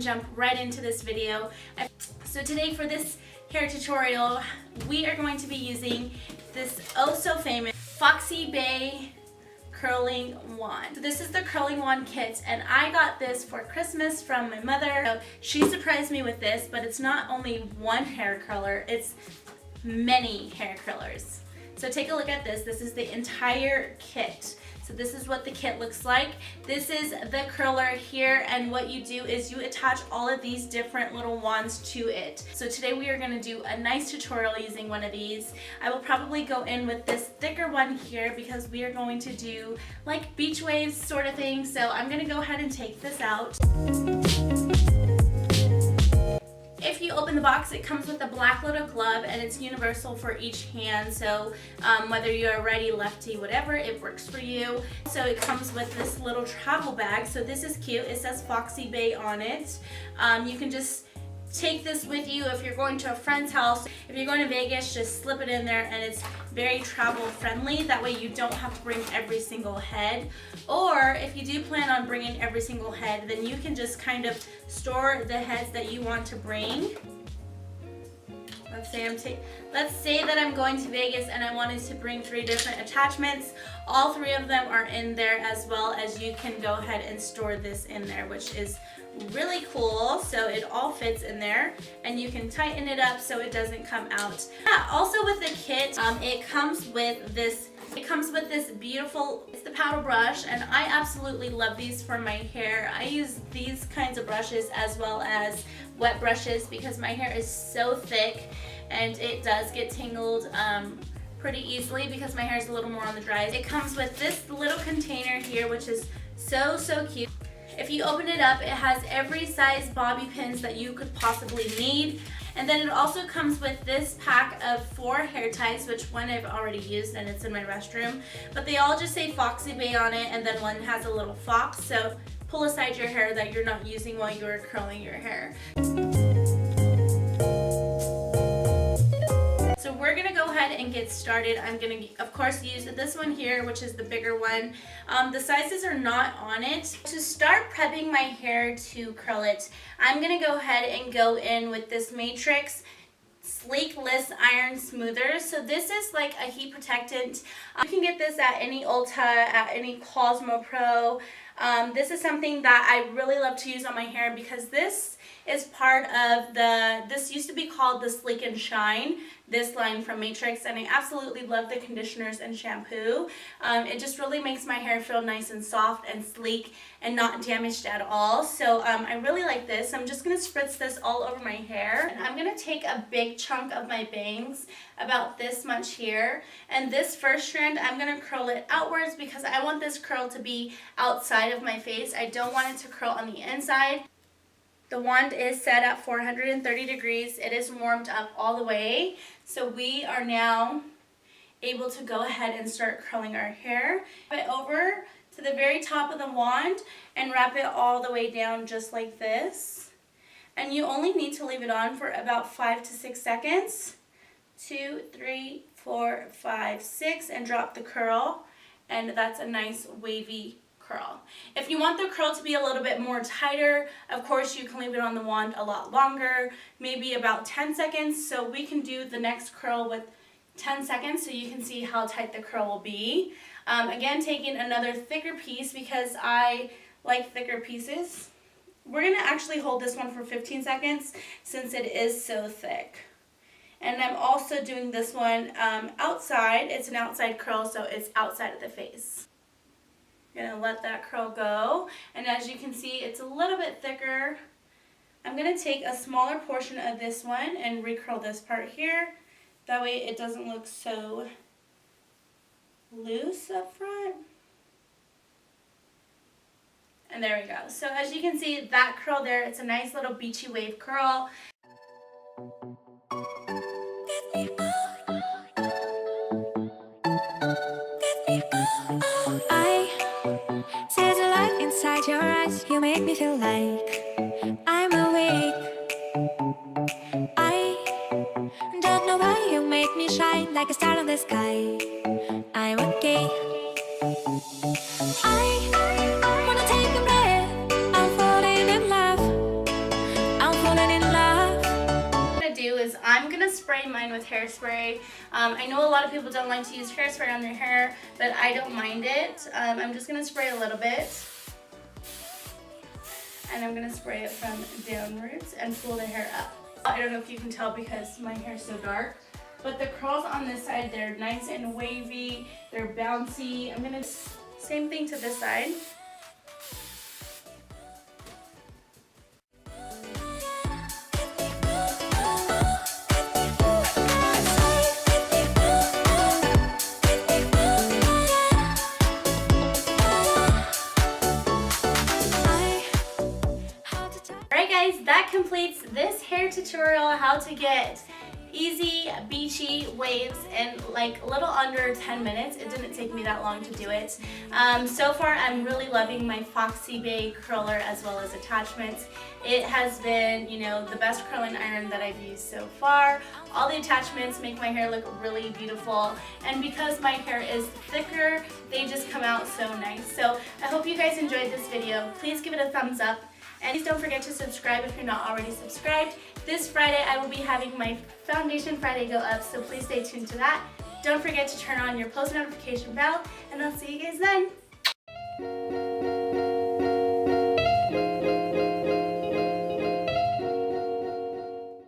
jump right into this video. So today for this hair tutorial, we are going to be using this oh so famous FOXYBAE curling wand. So this is the curling wand kit, and I got this for Christmas from my mother. So she surprised me with this, but it's not only one hair curler, it's many hair curlers. So take a look at this. This is the entire kit. So this is what the kit looks like. This is the curler here, and what you do is you attach all of these different little wands to it. So today we are going to do a nice tutorial using one of these. I will probably go in with this thicker one here because we are going to do like beach waves sort of thing. So I'm going to go ahead and take this out. If you open the box, it comes with a black little glove, and it's universal for each hand, so whether you're a righty, lefty, whatever, it works for you. So it comes with this little travel bag, so this is cute. It says FOXYBAE on it. You can just take this with you if you're going to a friend's house. If you're going to Vegas, just slip it in there, and it's very travel friendly. That way you don't have to bring every single head. Or if you do plan on bringing every single head, then you can just kind of store the heads that you want to bring. Let's say that I'm going to Vegas and I wanted to bring 3 different attachments. All 3 of them are in there, as well as you can go ahead and store this in there, which is really cool. So it all fits in there, and you can tighten it up so it doesn't come out. Yeah, also with the kit, it comes with this beautiful, it's the paddle brush, and I absolutely love these for my hair. I use these kinds of brushes as well as wet brushes because my hair is so thick and it does get tangled pretty easily because my hair is a little more on the dry. It comes with this little container here, which is so cute. If you open it up, it has every size bobby pins that you could possibly need. And then it also comes with this pack of 4 hair ties, which one I've already used and it's in my restroom. But they all just say FOXYBAE on it, and then one has a little fox. So pull aside your hair that you're not using while you're curling your hair. So we're gonna go ahead and get started. I'm gonna, of course, use this one here, which is the bigger one. The sizes are not on it. To start prepping my hair to curl it, I'm gonna go ahead and go in with this Matrix Sleekless Iron Smoother. So this is like a heat protectant. You can get this at any Ulta, at any Cosmo Pro. This is something that I really love to use on my hair because this is part of this used to be called the Sleek and Shine, this line from Matrix, and I absolutely love the conditioners and shampoo. It just really makes my hair feel nice and soft and sleek and not damaged at all. So I really like this. I'm just going to spritz this all over my hair, and I'm going to take a big chunk of my bangs, about this much here, and this first strand I'm going to curl it outwards because I want this curl to be outside of my face. I don't want it to curl on the inside. The wand is set at 430 degrees. It is warmed up all the way. So we are now able to go ahead and start curling our hair. Wrap it over to the very top of the wand and wrap it all the way down just like this. And you only need to leave it on for about 5 to 6 seconds. 2, 3, 4, 5, 6, and drop the curl. And that's a nice wavy curl. If you want the curl to be a little bit more tighter, of course you can leave it on the wand a lot longer, maybe about 10 seconds. So we can do the next curl with 10 seconds so you can see how tight the curl will be. Again, taking another thicker piece because I like thicker pieces. We're going to actually hold this one for 15 seconds since it is so thick. And I'm also doing this one outside. It's an outside curl, so it's outside of the face. I'm gonna let that curl go, and as you can see, it's a little bit thicker. I'm gonna take a smaller portion of this one and recurl this part here. That way it doesn't look so loose up front. And there we go. So as you can see, that curl there, it's a nice little beachy wave curl. Inside your eyes, you make me feel like I'm awake. I don't know why you make me shine like a star in the sky. I'm okay. I wanna take a breath. I'm falling in love. hairspray. I know a lot of people don't like to use hairspray on their hair, but I don't mind it. I'm just going to spray a little bit. And I'm going to spray it from downwards and pull the hair up. I don't know if you can tell because my hair is so dark, but the curls on this side, they're nice and wavy, they're bouncy. I'm going to, same thing to this side. Alright guys, that completes this hair tutorial, how to get easy beachy waves in like a little under 10 minutes. It didn't take me that long to do it. So far I'm really loving my FOXYBAE curler as well as attachments. It has been, you know, the best curling iron that I've used so far. All the attachments make my hair look really beautiful, and because my hair is thicker, they just come out so nice. So I hope you guys enjoyed this video. Please give it a thumbs up. And please don't forget to subscribe if you're not already subscribed. This Friday I will be having my Foundation Friday go up, so please stay tuned to that. Don't forget to turn on your post notification bell, and I'll see you guys then.